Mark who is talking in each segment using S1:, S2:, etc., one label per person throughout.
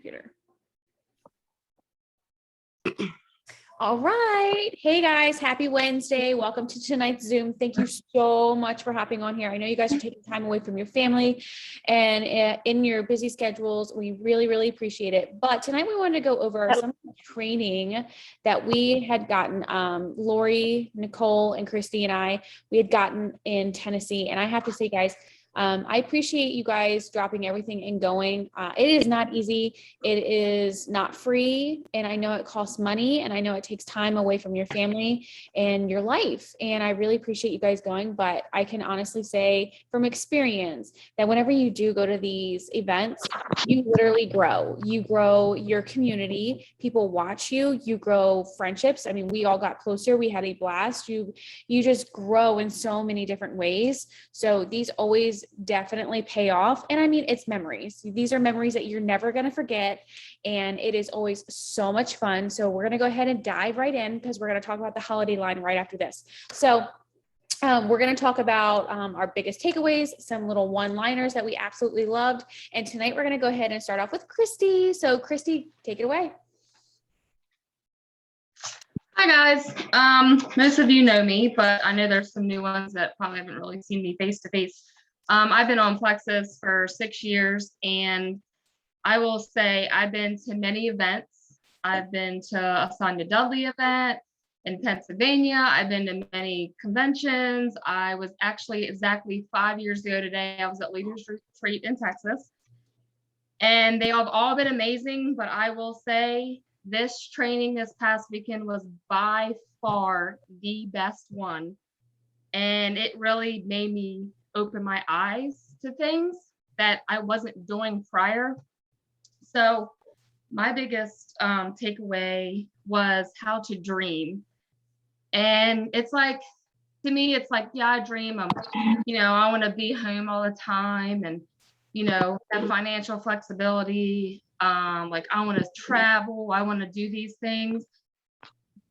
S1: computer. All right. Hey guys, happy Wednesday. Welcome to tonight's Zoom. Thank you so much for hopping on here. I know you guys are taking time away from your family and in your busy schedules. We really, really appreciate it. But tonight we wanted to go over some training that we had gotten, Lori, Nicole, and Christy and I, we had gotten in Tennessee. And I have to say, guys, I appreciate you guys dropping everything and going. It is not easy. It is not free. And I know it costs money and I know it takes time away from your family and your life. And I really appreciate you guys going, but I can honestly say from experience that whenever you do go to these events, you literally grow. You grow your community. People watch you. You grow friendships. I mean, we all got closer. We had a blast. You just grow in so many different ways. So these always definitely pay off. And I mean, it's memories. These are memories that you're never going to forget. And it is always so much fun. So we're going to go ahead and dive right in because we're going to talk about the holiday line right after this. So we're going to talk about our biggest takeaways, some little one-liners that we absolutely loved. And tonight we're going to go ahead and start off with Christy. So Christy, take it away.
S2: Hi guys. Most of you know me, but I know there's some new ones that probably haven't really seen me face to face. I've been on Plexus for 6 years, and I will say I've been to many events. I've been to a Sonia Dudley event in Pennsylvania. I've been to many conventions. I was actually exactly 5 years ago today, I was at Leaders Retreat in Texas, and they have all been amazing, but I will say this training this past weekend was by far the best one. And it really made me open my eyes to things that I wasn't doing prior. So my biggest takeaway was how to dream. And it's like, to me, it's like, yeah, I dream. I want to be home all the time and, have financial flexibility. Like I want to travel. I want to do these things.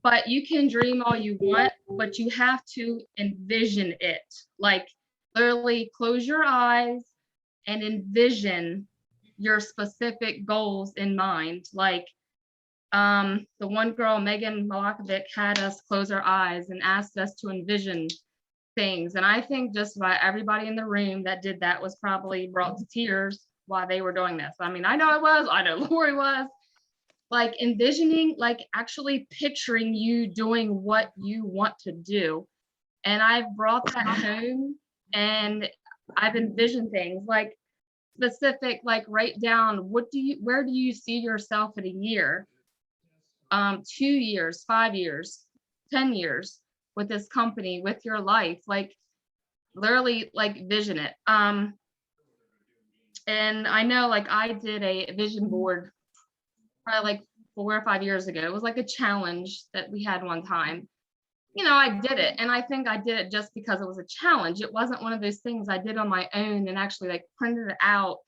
S2: But you can dream all you want, but you have to envision it. Like literally close your eyes and envision your specific goals in mind. Like the one girl, Megan Malakovic, had us close our eyes and asked us to envision things. And I think just about everybody in the room that did that was probably brought to tears while they were doing this. I mean, I know Lori was. Like envisioning, like actually picturing you doing what you want to do. And I've brought that home and I've envisioned things like specific, like write down, where do you see yourself in a year, 2 years, 5 years, 10 years with this company, with your life, like literally like vision it. And I know like I did a vision board probably like 4 or 5 years ago. It was like a challenge that we had one time. I did it. And I think I did it just because it was a challenge. It wasn't one of those things I did on my own and actually like printed it out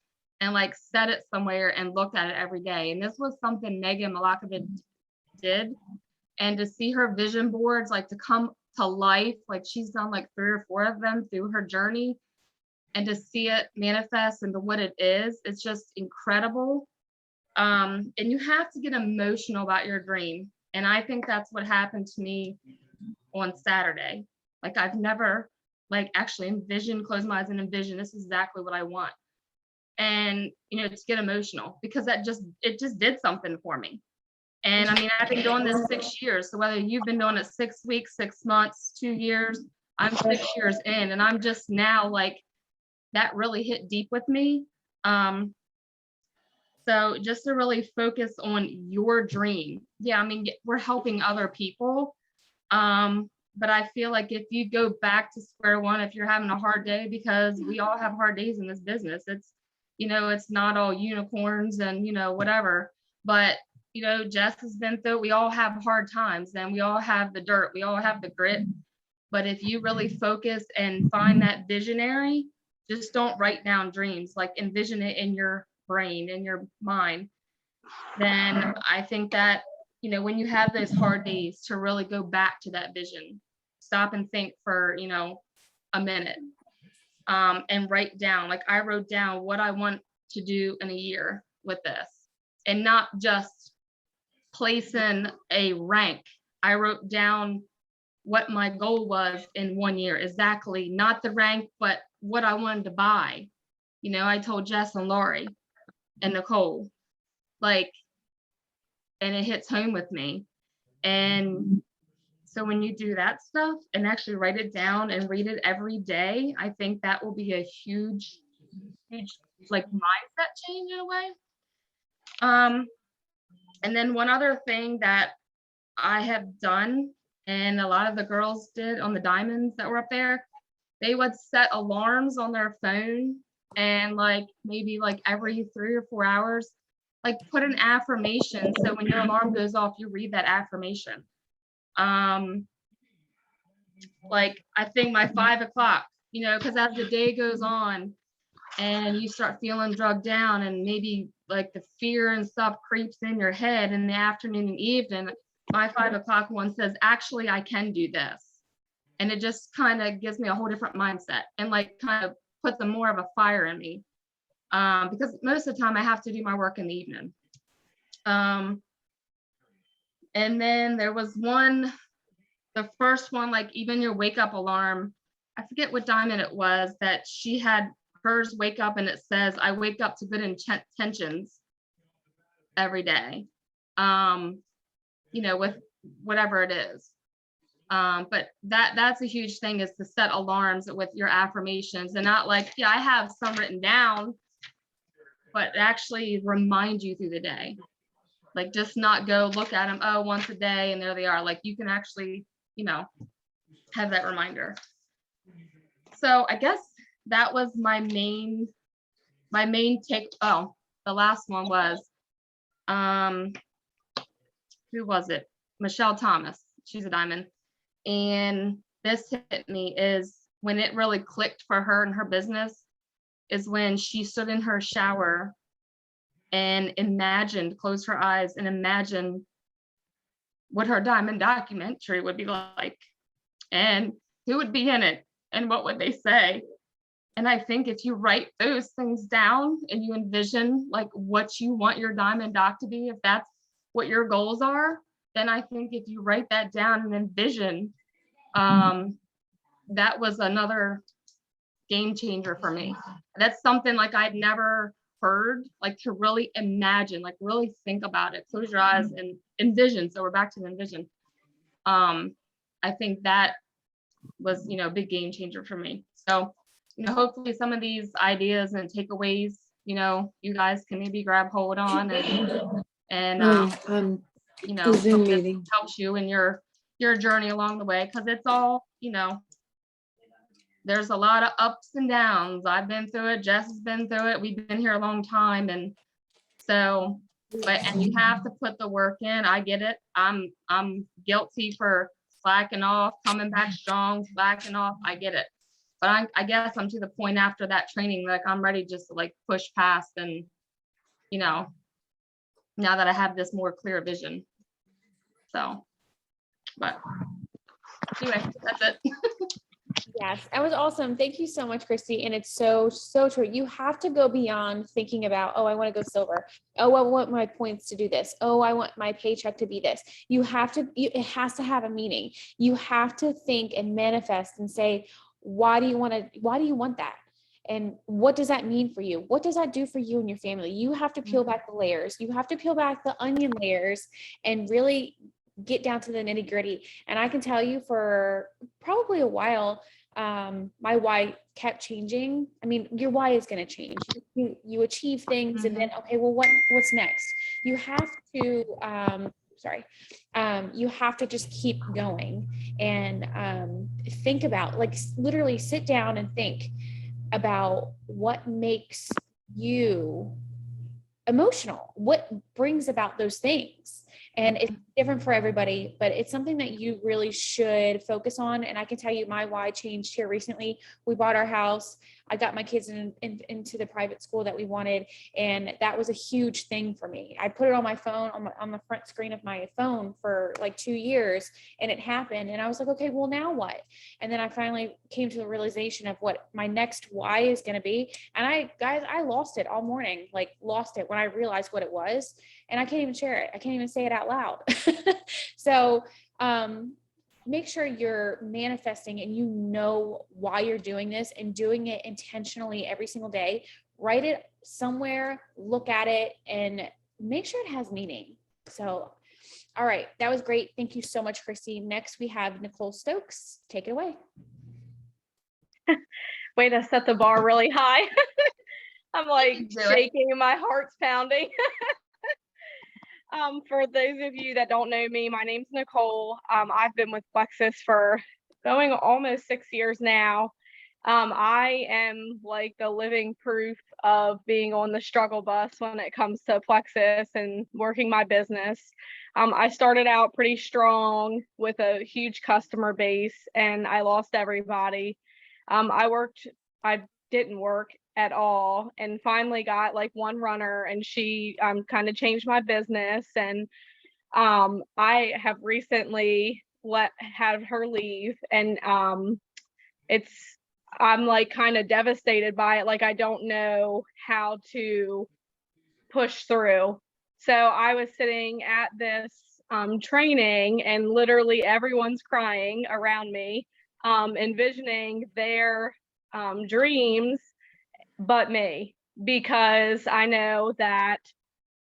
S2: and like set it somewhere and looked at it every day. And this was something Megan Malakovic did. And to see her vision boards like to come to life, like she's done like 3 or 4 of them through her journey, and to see it manifest into what it is, it's just incredible. And you have to get emotional about your dream. And I think that's what happened to me on Saturday. Like I've never like actually close my eyes and envision this is exactly what I want. And, to get emotional because it just did something for me. And I mean, I've been doing this 6 years. So whether you've been doing it 6 weeks, 6 months, 2 years, I'm 6 years in, and I'm just now like, that really hit deep with me. So just to really focus on your dream. Yeah, I mean, we're helping other people. But I feel like if you go back to square one, if you're having a hard day, because we all have hard days in this business, it's not all unicorns and, whatever. But, Jess has been through, we all have hard times and we all have the dirt, we all have the grit. But if you really focus and find that visionary, just don't write down dreams, like envision it in your brain, in your mind, then I think that, when you have those hard days, to really go back to that vision, stop and think for, a minute, and write down, like I wrote down what I want to do in a year with this. and not just placing a rank. I wrote down what my goal was in 1 year, exactly, not the rank, but what I wanted to buy. You know, I told Jess and Laurie and Nicole, like, and it hits home with me. And so when you do that stuff and actually write it down and read it every day, I think that will be a huge, huge, like, mindset change in a way. And then one other thing that I have done, and a lot of the girls did on the diamonds that were up there, they would set alarms on their phone, and like maybe like every 3 or 4 hours, like put an affirmation. So when your alarm goes off, you read that affirmation. Like I think my 5 o'clock, you know, because as the day goes on and you start feeling drugged down, and maybe like the fear and stuff creeps in your head in the afternoon and evening, my 5 o'clock one says, actually, I can do this. And it just kind of gives me a whole different mindset, and like kind of puts a more of a fire in me. Because most of the time I have to do my work in the evening. And then there was one, the first one, like even your wake up alarm, I forget what diamond it was, that she had hers wake up and it says, I wake up to good intentions every day. You know, with whatever it is. But that's a huge thing, is to set alarms with your affirmations, and not like, yeah, I have some written down, but actually remind you through the day. Like just not go look at them, oh, once a day and there they are. Like you can actually, you know, have that reminder. So I guess that was my main take. Oh, the last one was, who was it? Michelle Thomas. She's a diamond. And this hit me, is when it really clicked for her and her business, is when she stood in her shower and closed her eyes and imagined what her diamond documentary would be like, and who would be in it, and what would they say. And I think if you write those things down and you envision like what you want your diamond doc to be, if that's what your goals are, then I think if you write that down and envision, that was another game changer for me. That's something like I'd never heard, like to really imagine, like really think about it, close your eyes and envision. So we're back to the envision. I think that was, you know, a big game changer for me. So, you know, hopefully some of these ideas and takeaways, you know, you guys can maybe grab hold on, and you know,
S3: Zoom meeting
S2: helps you in your journey along the way, because it's all, you know, there's a lot of ups and downs. I've been through it. Jess has been through it. We've been here a long time. And so, and you have to put the work in. I get it. I'm guilty for slacking off, coming back strong, slacking off. I get it. But I guess I'm to the point after that training, like I'm ready just to like push past, and, you know, now that I have this more clear vision. So, but anyway, that's it.
S1: Yes, that was awesome. Thank you so much, Christy. And it's so true. You have to go beyond thinking about, oh, I want to go silver. Oh, I want my points to do this. Oh, I want my paycheck to be this. You have to, it has to have a meaning. You have to think and manifest and say, why do you want that? And what does that mean for you? What does that do for you and your family? You have to peel back the layers. You have to peel back the onion layers and really get down to the nitty gritty. And I can tell you, for probably a while, my why kept changing. I mean, your why is going to change. You achieve things, and then, okay, well, what's next? You have to, you have to just keep going and think about, like, literally sit down and think about what makes you emotional, what brings about those things. And it's different for everybody, but it's something that you really should focus on. And I can tell you, my why changed here recently. We bought our house. I got my kids into the private school that we wanted. And that was a huge thing for me. I put it on my phone, on the front screen of my phone for like 2 years, and it happened. And I was like, okay, well, now what? And then I finally came to the realization of what my next why is going to be. And I lost it all morning, like lost it when I realized what it was. And I can't even share it. I can't even say it out loud. So, make sure you're manifesting and you know why you're doing this and doing it intentionally every single day. Write it somewhere, look at it, and make sure it has meaning. So, all right, that was great. Thank you so much, Christy. Next, we have Nicole Stokes. Take it away.
S3: Way to set the bar really high. I'm like shaking, my heart's pounding. For those of you that don't know me, my name's Nicole. I've been with Plexus for going almost 6 years now. I am like the living proof of being on the struggle bus when it comes to Plexus and working my business. I started out pretty strong with a huge customer base and I lost everybody. I didn't work at all and finally got like one runner and she kind of changed my business. And I have recently had her leave and I'm like kind of devastated by it. Like I don't know how to push through. So I was sitting at this training and literally everyone's crying around me, envisioning their dreams but me, because I know that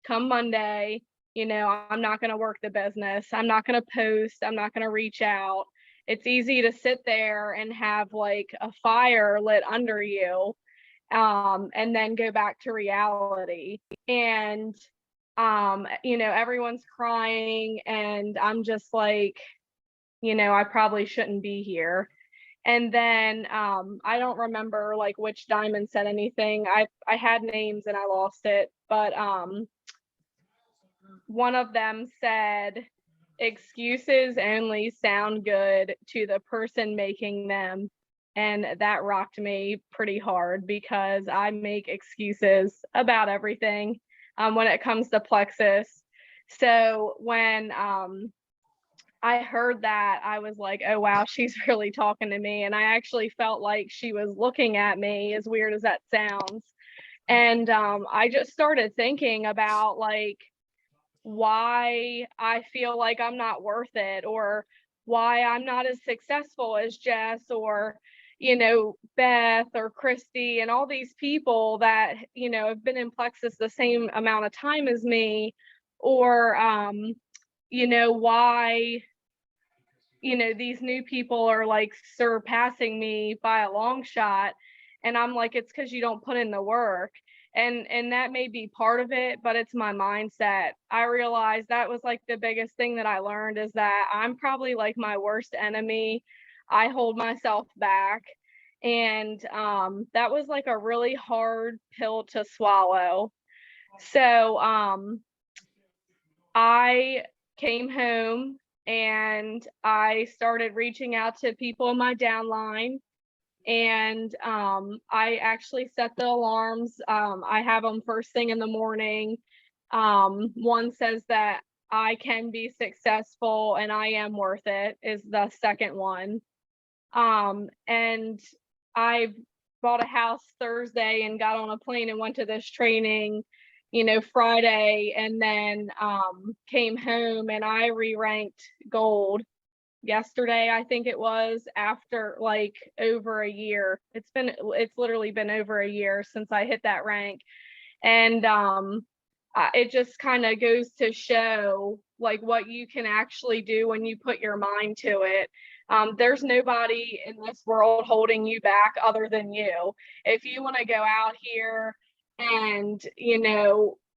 S3: come Monday, I'm not going to work the business. I'm not going to post. I'm not going to reach out. It's easy to sit there and have like a fire lit under you, and then go back to reality. And, everyone's crying and I'm just like, I probably shouldn't be here. And then I don't remember like which diamond said anything. I had names and I lost it, but one of them said, excuses only sound good to the person making them. And that rocked me pretty hard because I make excuses about everything when it comes to Plexus. So when I heard that, I was like, oh, wow, she's really talking to me. And I actually felt like she was looking at me, as weird as that sounds. And I just started thinking about like why I feel like I'm not worth it, or why I'm not as successful as Jess or, Beth or Christy and all these people that, have been in Plexus the same amount of time as me, or, why these new people are like surpassing me by a long shot. And I'm like, it's because you don't put in the work. And that may be part of it, but it's my mindset. I realized that was like the biggest thing that I learned, is that I'm probably like my worst enemy. I hold myself back. And that was like a really hard pill to swallow. So I came home and I started reaching out to people in my downline. And I actually set the alarms. I have them first thing in the morning. One says that I can be successful and I am worth it is the second one. And I bought a house Thursday and got on a plane and went to this training, Friday, and then came home and I re-ranked gold yesterday, I think it was, after like over a year. It's literally been over a year since I hit that rank. And it just kind of goes to show like what you can actually do when you put your mind to it. There's nobody in this world holding you back other than you. If you want to go out here and,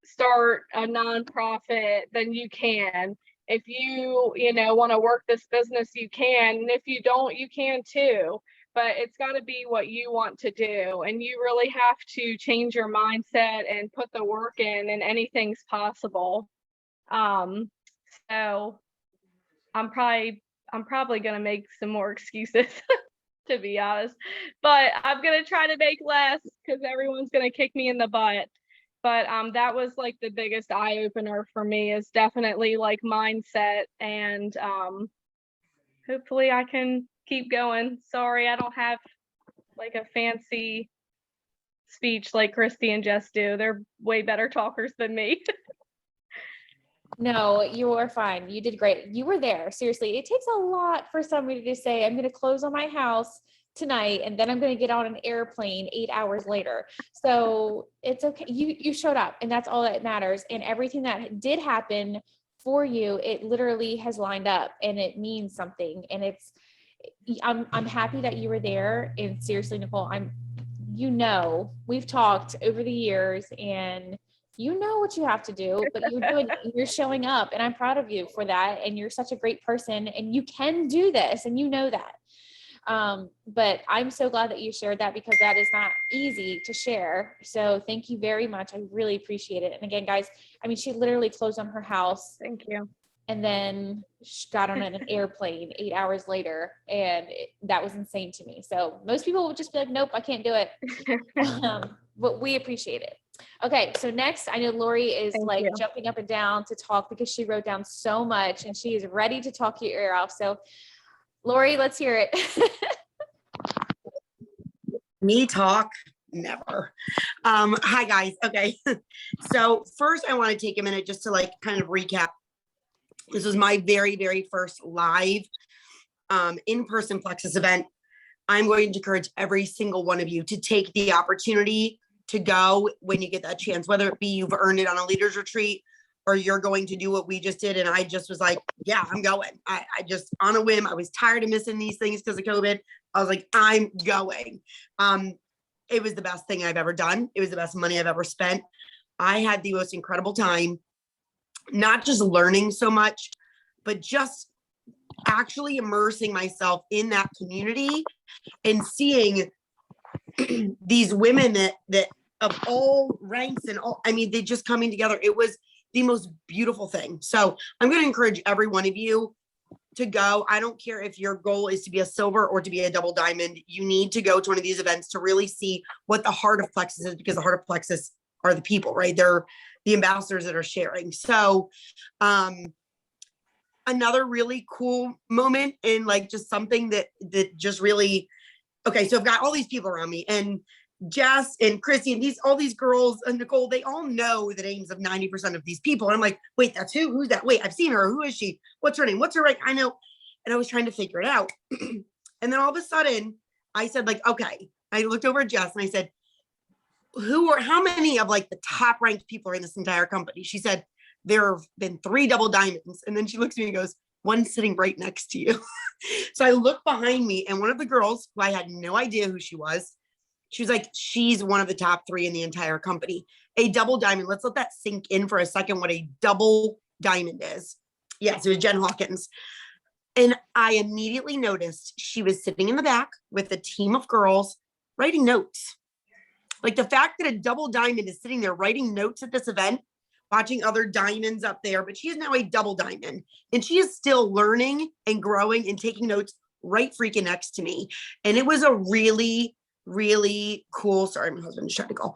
S3: start a nonprofit, then you can. If you, want to work this business, you can. And if you don't, you can too. But it's got to be what you want to do. And you really have to change your mindset and put the work in, and anything's possible. So I'm probably going to make some more excuses. to be honest. But I'm gonna try to make less because everyone's gonna kick me in the butt. But that was like the biggest eye opener for me, is definitely like mindset, and hopefully I can keep going. Sorry, I don't have like a fancy speech like Christy and Jess do. They're way better talkers than me.
S1: No, you were fine. You did great. You were there. Seriously, it takes a lot for somebody to say, I'm going to close on my house tonight, and then I'm going to get on an airplane 8 hours later. So it's okay. You showed up, and that's all that matters. And everything that did happen for you, it literally has lined up, and it means something. And I'm happy that you were there. And seriously, Nicole, we've talked over the years, and you know what you have to do, but you're doing it, you're showing up, and I'm proud of you for that. And you're such a great person, and you can do this, and you know that. But I'm so glad that you shared that, because that is not easy to share. So thank you very much. I really appreciate it. And again, guys, I mean, she literally closed on her house.
S3: Thank you.
S1: And then she got on an airplane 8 hours later, and that was insane to me. So most people would just be like, nope, I can't do it. But we appreciate it. Okay, so next, I know Lori is jumping up and down to talk because she wrote down so much, and she is ready to talk your ear off. So Lori, let's hear it.
S4: Me talk? Never. Hi guys. Okay. So first I want to take a minute just to like kind of recap. This was my very, very first live in-person Plexus event. I'm going to encourage every single one of you to take the opportunity to go when you get that chance, whether it be you've earned it on a leaders retreat or you're going to do what we just did. And I just was like, yeah, I'm going. I just, on a whim, I was tired of missing these things because of COVID. I was like, I'm going. It was the best thing I've ever done. It was the best money I've ever spent. I had the most incredible time, not just learning so much, but just actually immersing myself in that community and seeing these women that of all ranks and all, I mean, they just coming together. It was the most beautiful thing. So I'm going to encourage every one of you to go. I don't care if your goal is to be a silver or to be a double diamond. You need to go to one of these events to really see what the heart of Plexus is, because the heart of Plexus are the people, right? They're the ambassadors that are sharing. So another really cool moment, and like just something that just really, okay, so I've got all these people around me, and Jess and Christy and all these girls and Nicole, they all know the names of 90% of these people. And I'm like, wait, that's who? Who's that? Wait, I've seen her. Who is she? What's her name? What's her rank? I know. And I was trying to figure it out. And then all of a sudden I said, like, okay, I looked over at Jess and I said, how many of like the top ranked people are in this entire company? She said, there have been 3 double diamonds. And then she looks at me and goes, one's sitting right next to you. So I looked behind me, and one of the girls, who I had no idea who she was like, she's one of the top 3 in the entire company. A double diamond. Let's let that sink in for a second, what a double diamond is. Yes, it was Jen Hawkins. And I immediately noticed she was sitting in the back with a team of girls writing notes. Like the fact that a double diamond is sitting there writing notes at this event, watching other diamonds up there, but she is now a double diamond, and she is still learning and growing and taking notes right freaking next to me. And it was a really, really cool, sorry, my husband is trying to call,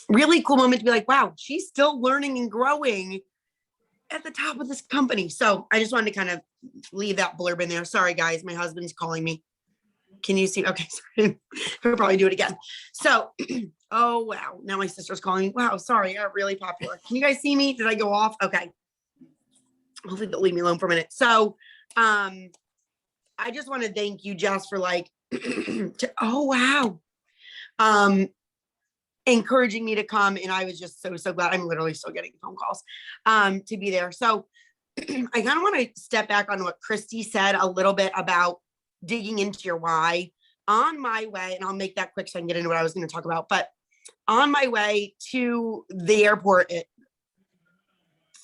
S4: really cool moment to be like, wow, she's still learning and growing at the top of this company. So I just wanted to kind of leave that blurb in there. Sorry guys, my husband's calling me. Can you see? Okay, sorry. He'll probably do it again. So, oh, wow. Now my sister's calling. Wow, sorry. I got really popular. Can you guys see me? Did I go off? Okay. Hopefully they'll leave me alone for a minute. So, I just want to thank you, Jess, for like, oh, wow. Encouraging me to come. And I was just so glad. I'm literally still getting phone calls to be there. So I kind of want to step back on what Christy said a little bit about digging into your why. On my way, and I'll make that quick so I can get into what I was going to talk about, but on my way to the airport at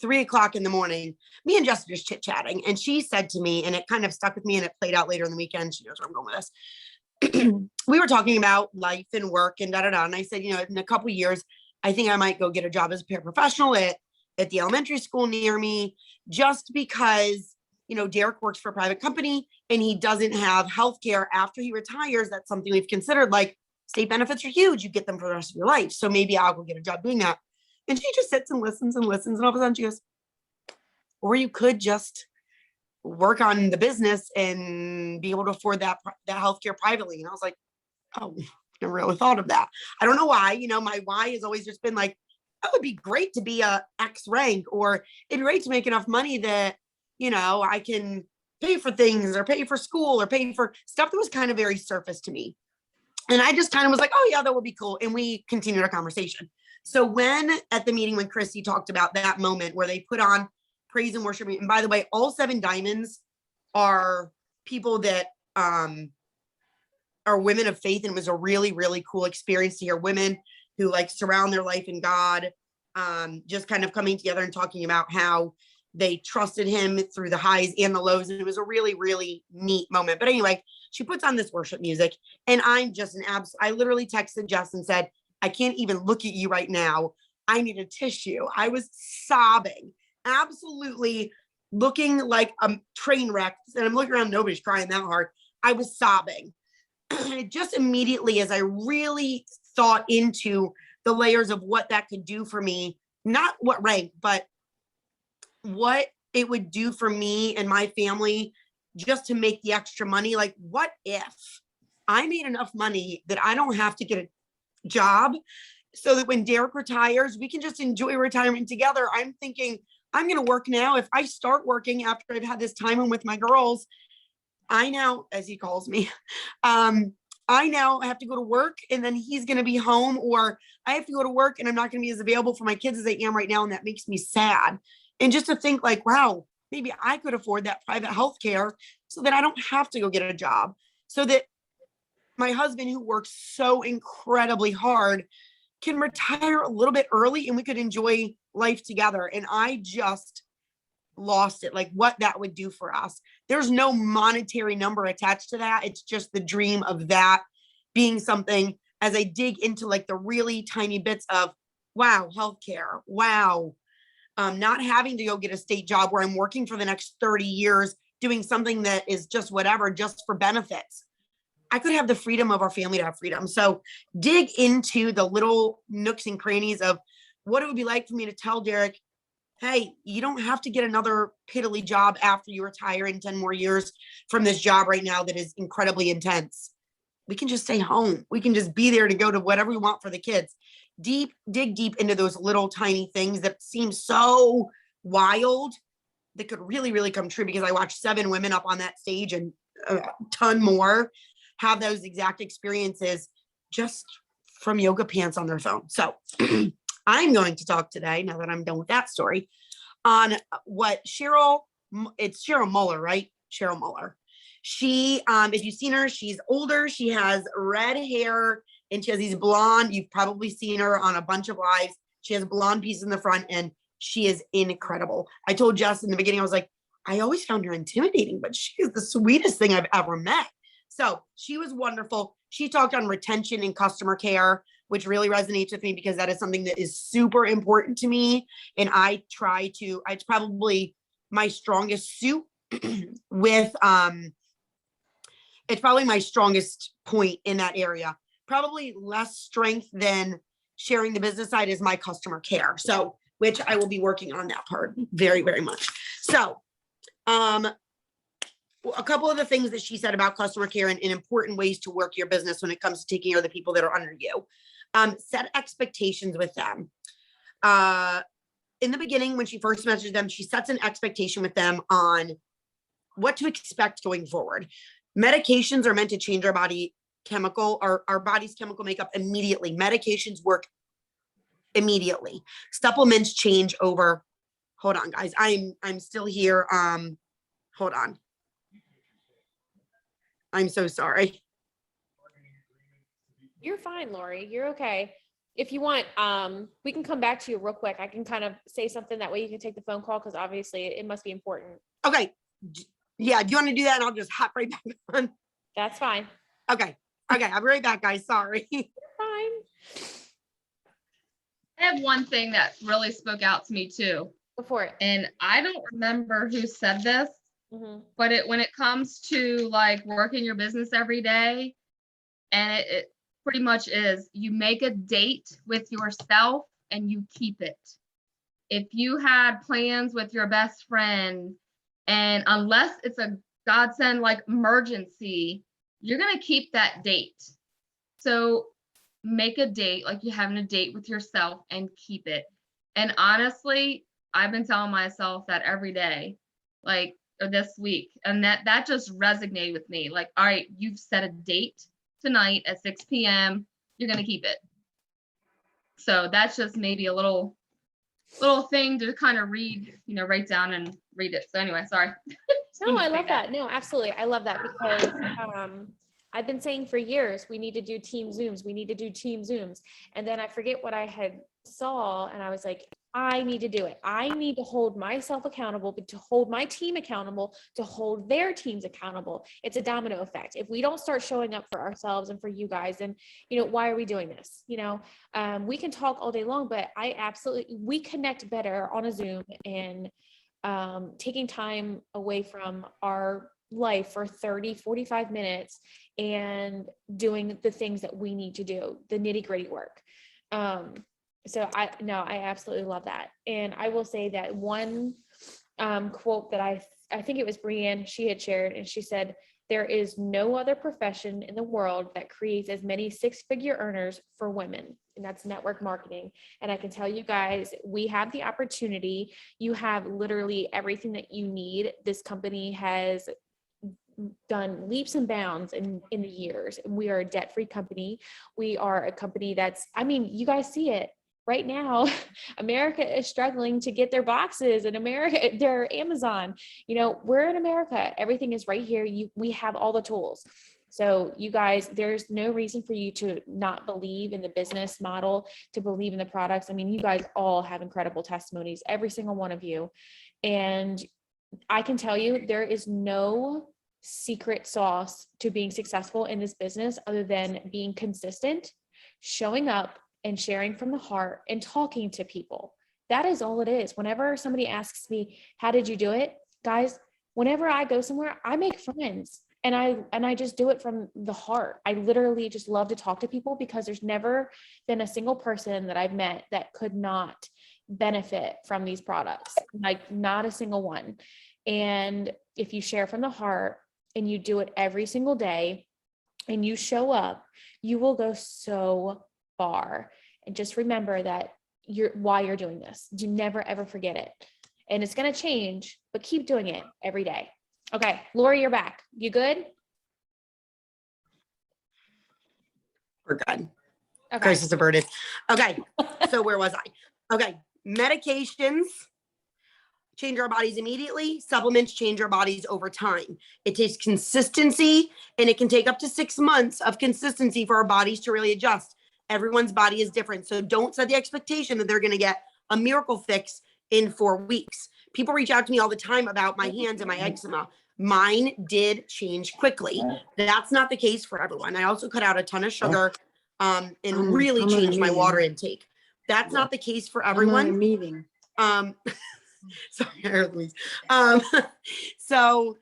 S4: 3:00 in the morning, me and Jess were just chit-chatting, and she said to me, and it kind of stuck with me and it played out later in the weekend. She knows where I'm going with this. We were talking about life and work and da-da-da. And I said, you know, in a couple of years, I think I might go get a job as a paraprofessional at the elementary school near me, just because, Derek works for a private company and he doesn't have healthcare after he retires. That's something we've considered. Like, state benefits are huge. You get them for the rest of your life. So maybe I'll go get a job doing that. And she just sits and listens and listens. And all of a sudden she goes, or you could just work on the business and be able to afford that healthcare privately. And I was like, oh, never really thought of that. I don't know why. My why has always just been like, oh, it would be great to be a X rank, or it'd be great to make enough money that, I can pay for things or pay for school or pay for stuff that was kind of very surface to me. And I just kind of was like, oh yeah, that would be cool. And we continued our conversation. So when at the meeting, when Christy talked about that moment where they put on praise and worship, and by the way, all 7 diamonds are people that are women of faith. And it was a really, really cool experience to hear women who like surround their life in God, just kind of coming together and talking about how they trusted him through the highs and the lows. And it was a really, really neat moment. But anyway, she puts on this worship music and I'm just I literally texted Jess and said, I can't even look at you right now. I need a tissue. I was sobbing, absolutely looking like a train wreck. And I'm looking around, nobody's crying that hard. I was sobbing. Just immediately, as I really thought into the layers of what that could do for me, not what rank, but what it would do for me and my family just to make the extra money. Like, what if I made enough money that I don't have to get a job, so that when Derek retires, we can just enjoy retirement together? I'm thinking I'm going to work now. If I start working after I've had this time with my girls, I now, as he calls me, I now have to go to work and then he's going to be home, or I have to go to work and I'm not going to be as available for my kids as I am right now. And that makes me sad. And just to think like, wow, maybe I could afford that private health care so that I don't have to go get a job, so that my husband, who works so incredibly hard, can retire a little bit early and we could enjoy life together. And I just lost it, like what that would do for us. There's no monetary number attached to that. It's just the dream of that being something, as I dig into like the really tiny bits of, wow, healthcare, wow, not having to go get a state job where I'm working for the next 30 years, doing something that is just whatever, just for benefits. I could have the freedom of our family to have freedom. So dig into the little nooks and crannies of what it would be like for me to tell Derek, hey, you don't have to get another piddly job after you retire in 10 more years from this job right now that is incredibly intense. We can just stay home. We can just be there to go to whatever we want for the kids. Dig deep into those little tiny things that seem so wild that could really, really come true, because I watched 7 women up on that stage and a ton more have those exact experiences just from yoga pants on their phone. So I'm going to talk today, now that I'm done with that story, on what it's Cheryl Muller, right? Cheryl Muller. She, if you've seen her, she's older. She has red hair and she has these blonde, you've probably seen her on a bunch of lives. She has blonde pieces in the front and she is incredible. I told Jess in the beginning, I was like, I always found her intimidating, but she is the sweetest thing I've ever met. So she was wonderful. She talked on retention and customer care, which really resonates with me because that is something that is super important to me. And it's probably my strongest suit with, it's probably my strongest point in that area. Probably less strength than sharing the business side is my customer care. So, which I will be working on that part very, very much. So, a couple of the things that she said about customer care and important ways to work your business when it comes to taking care of the people that are under you. Set expectations with them. In the beginning, when she first messaged them, she sets an expectation with them on what to expect going forward. Medications are meant to change our body chemical, our body's chemical makeup immediately. Medications work immediately. Supplements change over. Hold on, guys. I'm still here. Hold on. I'm so sorry.
S1: You're fine, Lori. You're okay. If you want, we can come back to you real quick. I can kind of say something that way you can take the phone call, because obviously it must be important.
S4: Okay. Yeah. Do you want to do that? And I'll just hop right back on.
S1: That's fine.
S4: Okay. I'll be right back, guys. Sorry.
S1: You're fine.
S2: I have one thing that really spoke out to me too.
S1: Go for it.
S2: And I don't remember who said this, But when it comes to like working your business every day, and it pretty much is, you make a date with yourself and you keep it. If you had plans with your best friend, and unless it's a godsend like emergency, you're going to keep that date. So make a date, like you're having a date with yourself, and keep it. And honestly, I've been telling myself that every day, like, or this week, and that just resonated with me. Like, all right, you've set a date tonight at 6 p.m. You're going to keep it. So that's just maybe a little thing to kind of read, write down and read it. So anyway, sorry.
S1: No, I love that. No, absolutely. I love that because I've been saying for years, we need to do team Zooms. We need to do team Zooms. And then I forget what I had saw, and I was like, I need to do it. I need to hold myself accountable, but to hold my team accountable, to hold their teams accountable. It's a domino effect. If we don't start showing up for ourselves and for you guys, then, why are we doing this? We can talk all day long, but we connect better on a Zoom and taking time away from our life for 30, 45 minutes and doing the things that we need to do, the nitty-gritty work. So I absolutely love that. And I will say that one quote that I think it was Brienne, she had shared, and she said, there is no other profession in the world that creates as many six-figure earners for women, and that's network marketing. And I can tell you guys, we have the opportunity. You have literally everything that you need. This company has done leaps and bounds in the years, and we are a debt-free company. We are a company you guys see it. Right now, America is struggling to get their boxes, and their Amazon, we're in America. Everything is right here. We have all the tools. So you guys, there's no reason for you to not believe in the business model, to believe in the products. I mean, you guys all have incredible testimonies, every single one of you. And I can tell you, there is no secret sauce to being successful in this business other than being consistent, showing up, and sharing from the heart and talking to people. That is all it is. Whenever somebody asks me, how did you do it? Guys, whenever I go somewhere, I make friends, and I just do it from the heart. I literally just love to talk to people because there's never been a single person that I've met that could not benefit from these products, like not a single one. And if you share from the heart and you do it every single day and you show up, you will go so far. And just remember that why you're doing this. Do never ever forget it. And it's going to change, but keep doing it every day. Okay, Lori, you're back. You good?
S4: We're good.
S1: Okay.
S4: Crisis averted. Okay, so where was I? Okay, medications change our bodies immediately. Supplements change our bodies over time. It takes consistency, and it can take up to 6 months of consistency for our bodies to really adjust. Everyone's body is different. So don't set the expectation that they're going to get a miracle fix in 4 weeks. People reach out to me all the time about my hands and my eczema. Mine did change quickly. That's not the case for everyone. I also cut out a ton of sugar and really changed my water intake. That's not the case for everyone.
S5: I'm on a meeting.
S4: Sorry, I heard Louise. So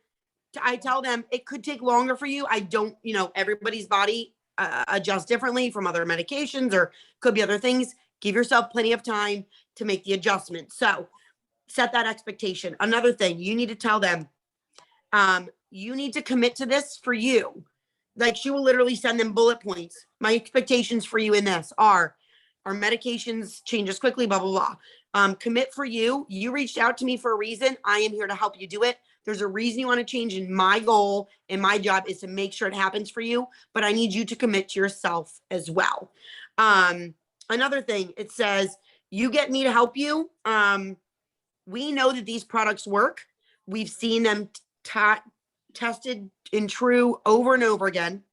S4: I tell them it could take longer for you. I don't, everybody's body adjust differently from other medications, or could be other things. Give yourself plenty of time to make the adjustment. So set that expectation. Another thing, you need to tell them, you need to commit to this for you. Like, she will literally send them bullet points. My expectations for you in this are, our medications changes quickly, blah, blah, blah. Commit for you. You reached out to me for a reason. I am here to help you do it. There's a reason you want to change, and my goal and my job is to make sure it happens for you, but I need you to commit to yourself as well. Another thing, it says, you get me to help you. We know that these products work. We've seen them tested and true over and over again.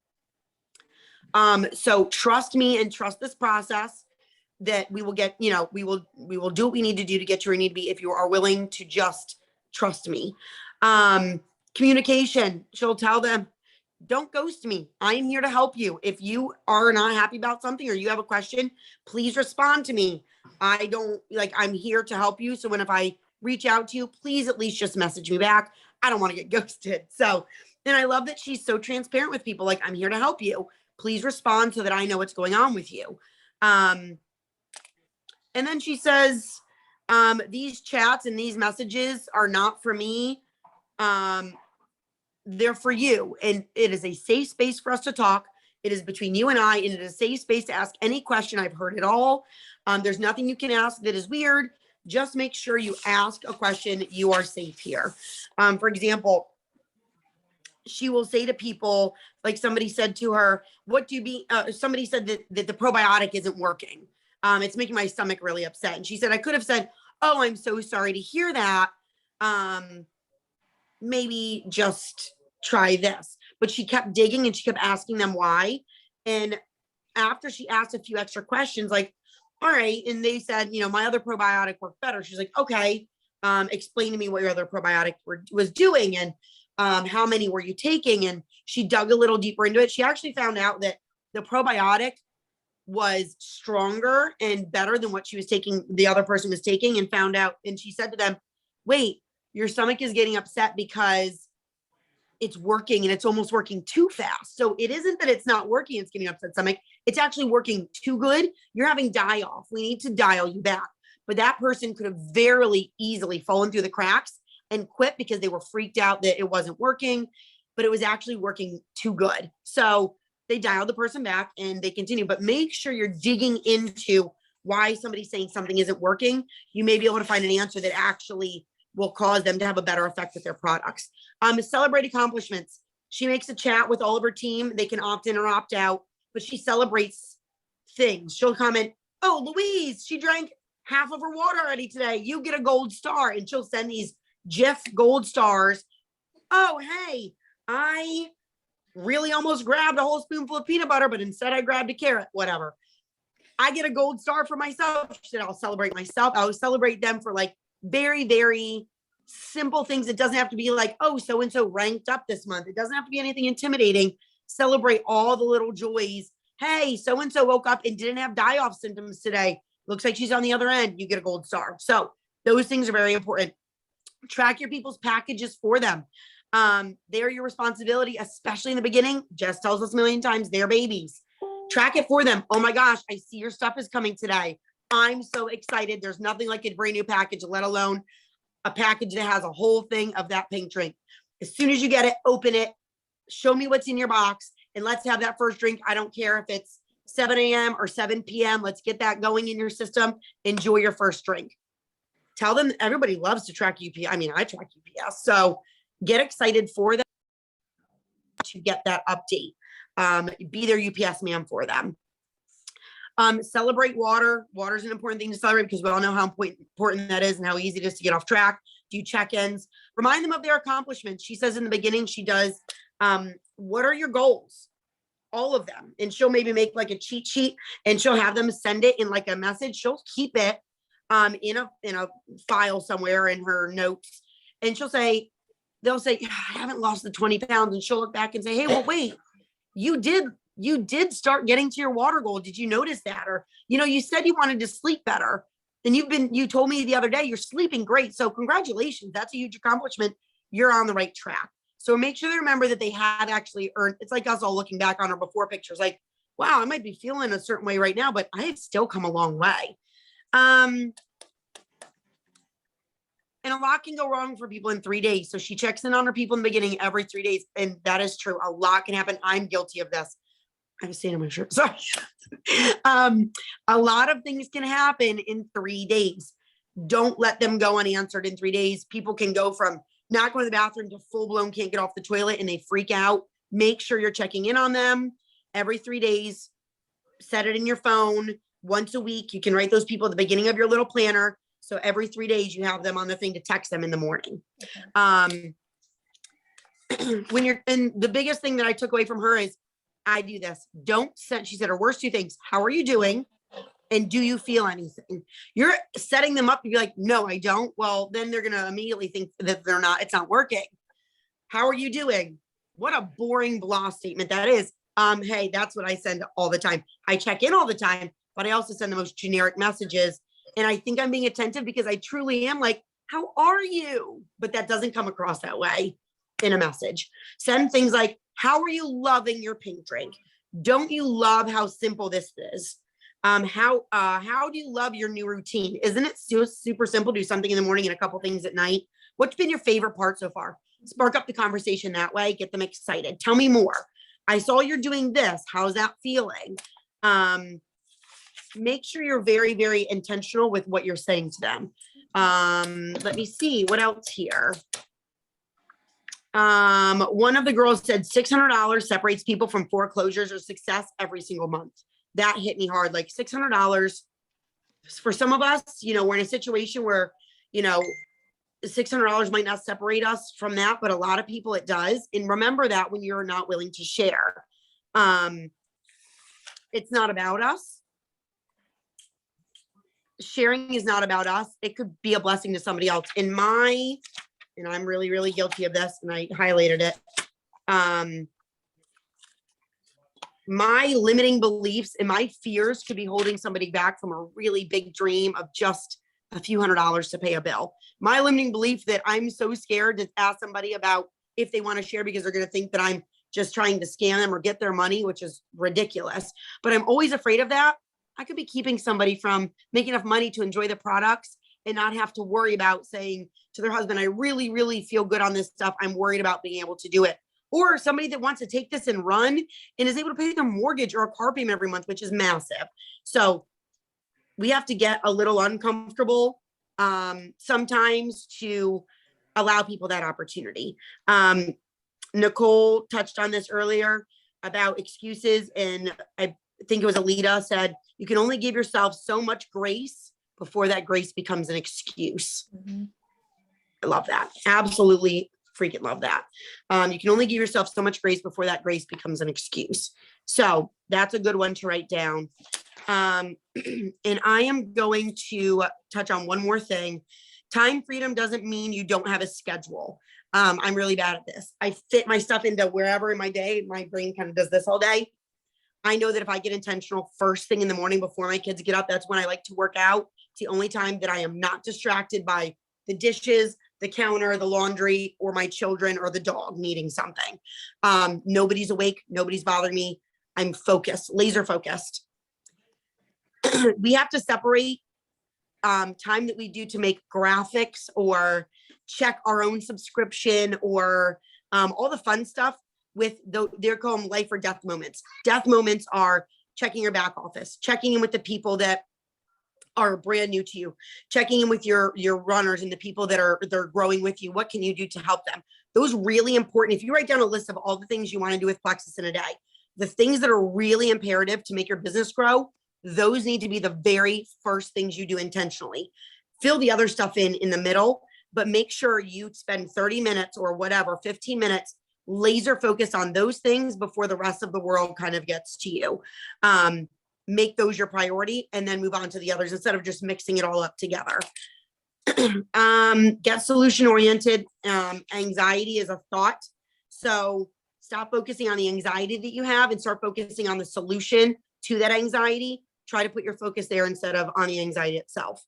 S4: So trust me and trust this process, that we will get, we will do what we need to do to get you where you need to be, if you are willing to just trust me. Communication, she'll tell them, don't ghost me. I'm here to help you. If you are not happy about something or you have a question, please respond to me. I'm here to help you. So if I reach out to you, please at least just message me back. I don't want to get ghosted. So, and I love that she's so transparent with people. Like, I'm here to help you. Please respond so that I know what's going on with you. And then she says, these chats and these messages are not for me. They're for you. And it is a safe space for us to talk. It is between you and I, and it is a safe space to ask any question. I've heard it all. There's nothing you can ask that is weird. Just make sure you ask a question. You are safe here. For example, she will say to people, like somebody said to her, what do you be, somebody said that the probiotic isn't working. It's making my stomach really upset. And she said, I could have said, oh, I'm so sorry to hear that. Maybe just try this. But she kept digging and she kept asking them why. And after she asked a few extra questions, like, all right. And they said, you know, my other probiotic worked better. She's like, okay, explain to me what your other probiotic was doing. And how many were you taking? And she dug a little deeper into it. She actually found out that the probiotic was stronger and better than what she was taking, the other person was taking, and found out. And she said to them, wait, your stomach is getting upset because it's working and it's almost working too fast. So it isn't that it's not working, it's giving you upset stomach. It's actually working too good. You're having die off. We need to dial you back. But that person could have very easily fallen through the cracks and quit because they were freaked out that it wasn't working, but it was actually working too good. So they dialed the person back and they continue. But make sure you're digging into why somebody's saying something isn't working. You may be able to find an answer that actually will cause them to have a better effect with their products. Celebrate accomplishments. She makes a chat with all of her team. They can opt in or opt out, but she celebrates things. She'll comment, oh, Louise, she drank half of her water already today. You get a gold star. And she'll send these GIF gold stars. Oh, hey, I really almost grabbed a whole spoonful of peanut butter, but instead I grabbed a carrot, whatever. I get a gold star for myself. She said, I'll celebrate myself. I'll celebrate them for like very, very simple things. It doesn't have to be like, oh, so-and-so ranked up this month. It doesn't have to be anything intimidating. Celebrate all the little joys. Hey, so-and-so woke up and didn't have die-off symptoms today. Looks like she's on the other end. You get a gold star. So those things are very important. Track your people's packages for them. They're your responsibility, especially in the beginning. Jess tells us a million times, they're babies. Track it for them. Oh my gosh, I see your stuff is coming today. I'm so excited. There's nothing like a brand new package, let alone a package that has a whole thing of that pink drink. As soon as you get it, open it, show me what's in your box, and let's have that first drink. I don't care if it's 7 a.m. or 7 p.m. Let's get that going in your system. Enjoy your first drink. Tell them everybody loves to track UPS. I mean, I track UPS. So get excited for them to get that update. Be their UPS man for them. Celebrate water. Water is an important thing to celebrate because we all know how important that is and how easy it is to get off track. Do check-ins. Remind them of their accomplishments. She says in the beginning, she does, what are your goals? All of them. And she'll maybe make like a cheat sheet and she'll have them send it in like a message. She'll keep it in a file somewhere in her notes. And she'll say, they'll say, I haven't lost the 20 pounds. And she'll look back and say, hey, well, wait, you did start getting to your water goal. Did you notice that? Or, you know, you said you wanted to sleep better and you told me the other day, you're sleeping great. So congratulations. That's a huge accomplishment. You're on the right track. So make sure they remember that they have actually earned. It's like us all looking back on our before pictures, like, wow, I might be feeling a certain way right now, but I have still come a long way. And a lot can go wrong for people in 3 days. So she checks in on her people in the beginning every 3 days. And that is true. A lot can happen. I'm guilty of this. I was saying on my shirt. Sorry. A lot of things can happen in 3 days. Don't let them go unanswered in 3 days. People can go from not going to the bathroom to full blown can't get off the toilet and they freak out. Make sure you're checking in on them every 3 days. Set it in your phone once a week. You can write those people at the beginning of your little planner. So every 3 days you have them on the thing to text them in the morning. Okay. When you're, and the biggest thing that I took away from her is I do this. Don't send, she said her worst two things. How are you doing? And do you feel anything? You're setting them up to be like, no, I don't. Well, then they're going to immediately think that it's not working. How are you doing? What a boring blah statement that is. Hey, that's what I send all the time. I check in all the time, but I also send the most generic messages. And I think I'm being attentive because I truly am like, how are you? But that doesn't come across that way in a message. Send things like, how are you loving your pink drink? Don't you love how simple this is? How do you love your new routine? Isn't it super simple? Do something in the morning and a couple things at night. What's been your favorite part so far? Spark up the conversation that way. Get them excited. Tell me more. I saw you're doing this. How's that feeling? Make sure you're very, very intentional with what you're saying to them. Let me see what else here. One of the girls said $600 separates people from foreclosures or success every single month. That hit me hard. Like $600 for some of us, you know, we're in a situation where, you know, $600 might not separate us from that, but a lot of people it does. And remember that when you're not willing to share, it's not about us. Sharing is not about us. It could be a blessing to somebody else. And I'm really, really guilty of this, and I highlighted it. My limiting beliefs and my fears could be holding somebody back from a really big dream of just a few $100s to pay a bill. My limiting belief that I'm so scared to ask somebody about if they want to share because they're going to think that I'm just trying to scam them or get their money, which is ridiculous. But I'm always afraid of that. I could be keeping somebody from making enough money to enjoy the products and not have to worry about saying to their husband, I really, really feel good on this stuff. I'm worried about being able to do it. Or somebody that wants to take this and run and is able to pay their mortgage or a car payment every month, which is massive. So we have to get a little uncomfortable sometimes to allow people that opportunity. Nicole touched on this earlier about excuses. And I think it was Alita said, you can only give yourself so much grace before that grace becomes an excuse. Mm-hmm. I love that. Absolutely freaking love that. You can only give yourself so much grace before that grace becomes an excuse. So that's a good one to write down. And I am going to touch on one more thing. Time freedom doesn't mean you don't have a schedule. I'm really bad at this. I fit my stuff into wherever in my day. My brain kind of does this all day. I know that if I get intentional first thing in the morning before my kids get up, that's when I like to work out. It's the only time that I am not distracted by the dishes, the counter, the laundry, or my children or the dog needing something. Nobody's awake. Nobody's bothering me. I'm focused, laser focused. We have to separate time that we do to make graphics or check our own subscription or all the fun stuff with they're called life or death moments. Death moments are checking your back office, checking in with the people that are brand new to you, checking in with your runners and the people that they're growing with you. What can you do to help them? Those really important. If you write down a list of all the things you want to do with Plexus in a day, the things that are really imperative to make your business grow, those need to be the very first things you do intentionally. Fill the other stuff in the middle, but make sure you spend 30 minutes or whatever, 15 minutes, laser focus on those things before the rest of the world kind of gets to you. Make those your priority and then move on to the others instead of just mixing it all up together. Get solution oriented. Anxiety is a thought. So stop focusing on the anxiety that you have and start focusing on the solution to that anxiety. Try to put your focus there instead of on the anxiety itself.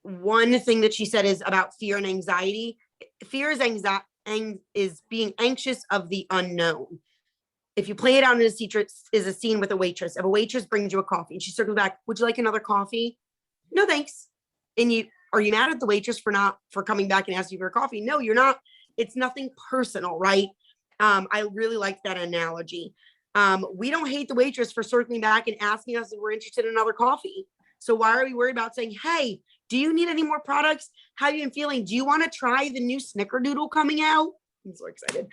S4: One thing that she said is about fear and anxiety. Fear is being anxious of the unknown. If you play it out in a scene with a waitress, if a waitress brings you a coffee and she circles back, would you like another coffee? No, thanks. And are you mad at the waitress for coming back and asking for a coffee? No, you're not. It's nothing personal, right? I really like that analogy. We don't hate the waitress for circling back and asking us if we're interested in another coffee. So why are we worried about saying, hey, do you need any more products? How have you been feeling? Do you want to try the new Snickerdoodle coming out? I'm so excited.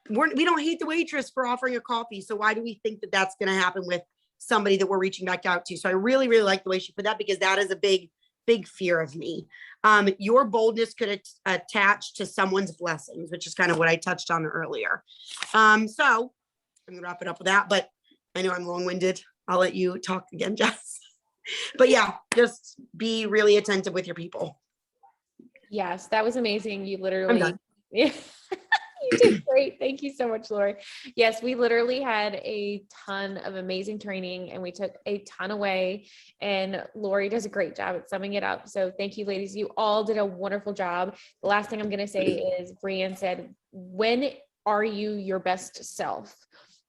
S4: We don't hate the waitress for offering a coffee. So why do we think that that's going to happen with somebody that we're reaching back out to? So I really, really like the way she put that because that is a big, big fear of me. Your boldness could attach to someone's blessings, which is kind of what I touched on earlier. So I'm going to wrap it up with that, but I know I'm long-winded. I'll let you talk again, Jess. But yeah, just be really attentive with your people.
S1: Yes, that was amazing. You literally, you You did great. Thank you so much, Lori. Yes, we literally had a ton of amazing training and we took a ton away, and Lori does a great job at summing it up. So thank you, ladies. You all did a wonderful job. The last thing I'm going to say is Brian said, when are you your best self?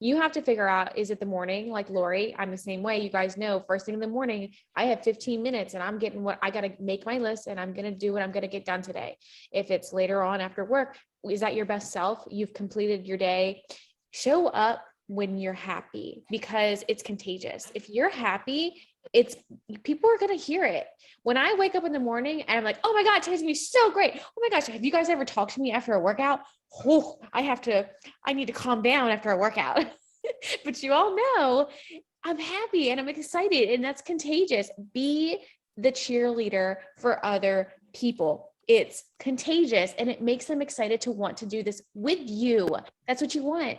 S1: You have to figure out, is it the morning? Like Lori, I'm the same way. You guys know, first thing in the morning, I have 15 minutes and I'm getting what I got to make my list and I'm going to do what I'm going to get done today. If it's later on after work, is that your best self? You've completed your day. Show up when you're happy because it's contagious. If you're happy, it's people are going to hear it. When I wake up in the morning and I'm like, oh my God, today's gonna be so great. Oh my gosh, have you guys ever talked to me after a workout? Oh, I need to calm down after a workout. But you all know I'm happy and I'm excited, and that's contagious. Be the cheerleader for other people. It's contagious and it makes them excited to want to do this with you. That's what you want.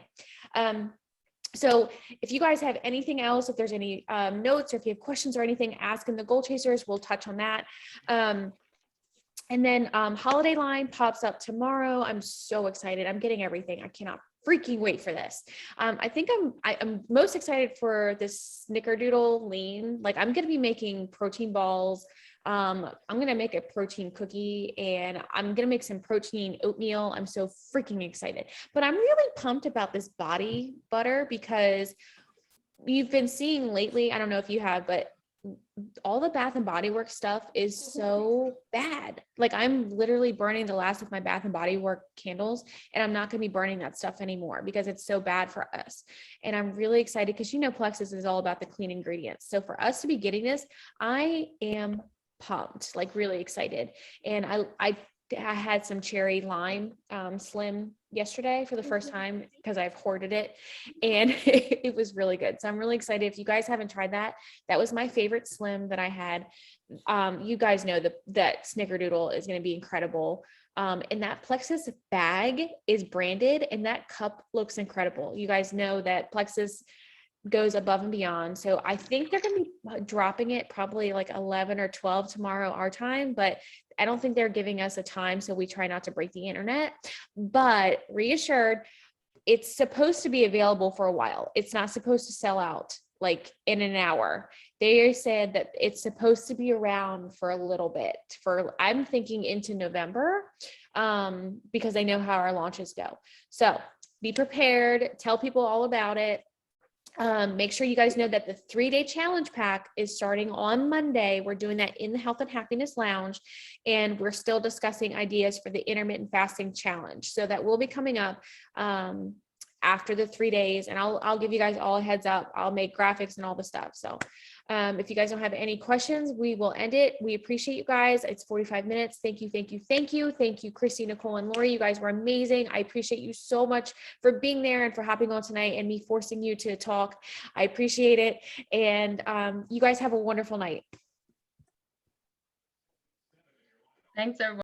S1: So if you guys have anything else, if there's any notes or if you have questions or anything, ask in the Goal Chasers. We'll touch on that. And then Holiday Line pops up tomorrow. I'm so excited. I'm getting everything. I cannot freaking wait for this. I think I'm most excited for this snickerdoodle lean. Like I'm going to be making protein balls. I'm going to make a protein cookie and I'm going to make some protein oatmeal. I'm so freaking excited, but I'm really pumped about this body butter because you've been seeing lately, I don't know if you have, but all the Bath and Body Works stuff is so bad. Like I'm literally burning the last of my Bath and Body Work candles, and I'm not going to be burning that stuff anymore because it's so bad for us. And I'm really excited because, you know, Plexus is all about the clean ingredients. So for us to be getting this, I am pumped, like really excited. And I had some cherry lime slim yesterday for the first time because I've hoarded it, and it was really good. So I'm really excited. If you guys haven't tried that, that was my favorite slim that I had. You guys know that Snickerdoodle is going to be incredible. And that Plexus bag is branded and that cup looks incredible. You guys know that Plexus goes above and beyond. So I think they're going to be dropping it probably like 11 or 12 tomorrow our time, but I don't think they're giving us a time. So we try not to break the internet, but reassured, it's supposed to be available for a while. It's not supposed to sell out like in an hour. They said that it's supposed to be around for a little bit I'm thinking into November, because I know how our launches go. So be prepared, tell people all about it. Make sure you guys know that the 3-day challenge pack is starting on Monday. We're doing that in the Health and Happiness Lounge, and we're still discussing ideas for the intermittent fasting challenge. So that will be coming up after the 3 days, and I'll give you guys all a heads up. I'll make graphics and all the stuff. So if you guys don't have any questions, we will end it. We appreciate you guys. It's 45 minutes. Thank you. Thank you. Thank you. Thank you, Christy, Nicole, and Lori. You guys were amazing. I appreciate you so much for being there and for hopping on tonight and me forcing you to talk. I appreciate it. And you guys have a wonderful night.
S2: Thanks, everyone.